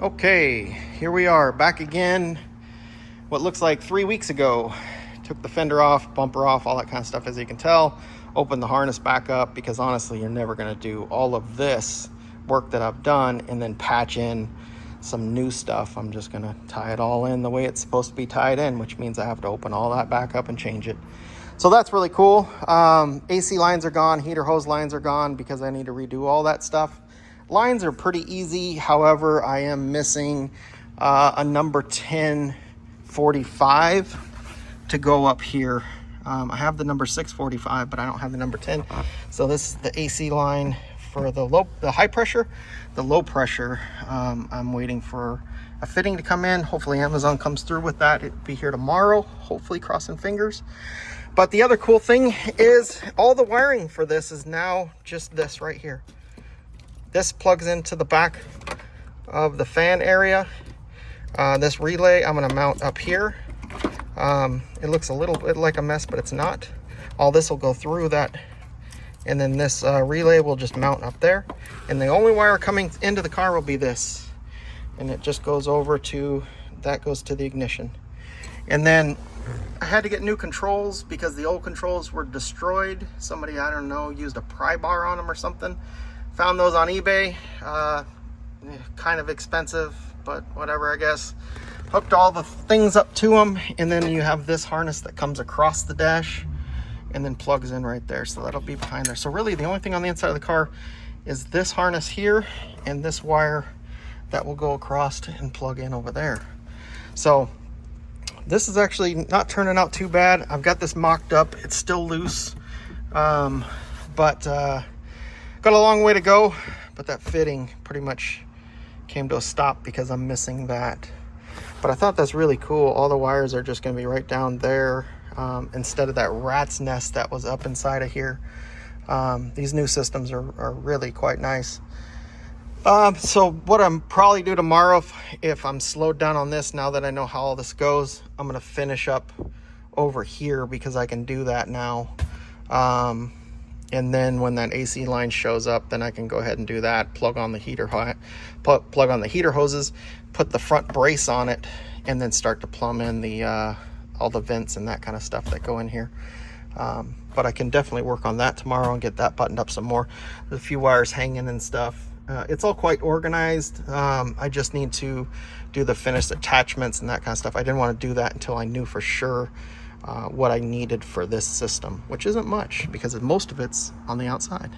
Okay, here we are back again. What looks like 3 weeks ago. Took the fender off, bumper off, all that kind of stuff, as you can tell. Opened the harness back up because honestly, you're never going to do all of this work that I've done and then patch in some new stuff. I'm just going to tie it all in the way it's supposed to be tied in, which means I have to open all that back up and change it. So that's really cool. AC lines are gone, heater hose lines are gone because I need to redo all that stuff. Lines are pretty easy. However, I am missing a number 1045 to go up here. I have the number 645, but I don't have the number 10. So this is the AC line for the high pressure. The low pressure, I'm waiting for a fitting to come in. Hopefully Amazon comes through with that. It'll be here tomorrow, hopefully, crossing fingers. But the other cool thing is all the wiring for this is now just this right here. This plugs into the back of the fan area. This relay I'm going to mount up here. It looks a little bit like a mess, but it's not. All this will go through that. And then this relay will just mount up there. And the only wire coming into the car will be this. And it just goes over to, that goes to the ignition. And then I had to get new controls because the old controls were destroyed. Somebody, I don't know, used a pry bar on them or something. Found those on eBay. Kind of expensive, but whatever, I guess. Hooked all the things up to them, and then you have this harness that comes across the dash and then plugs in right there. So that'll be behind there. So really the only thing on the inside of the car is this harness here and this wire that will go across and plug in over there. So this is actually not turning out too bad. I've got this mocked up. It's still loose, but got a long way to go, but that fitting pretty much came to a stop because I'm missing that. But I thought that's really cool. All the wires are just going to be right down there instead of that rat's nest that was up inside of here. These new systems are really quite nice. So what I'm probably do tomorrow, if I'm slowed down on this, now that I know how all this goes, I'm going to finish up over here because I can do that now. And then when that AC line shows up, then I can go ahead and do that, plug on the heater plug on the heater hoses, put the front brace on it, and then start to plumb in the all the vents and that kind of stuff that go in here. But I can definitely work on that tomorrow and get that buttoned up some more. There's a few wires hanging and stuff. It's all quite organized. I just need to do the finished attachments and that kind of stuff. I didn't want to do that until I knew for sure what I needed for this system, which isn't much because most of it's on the outside.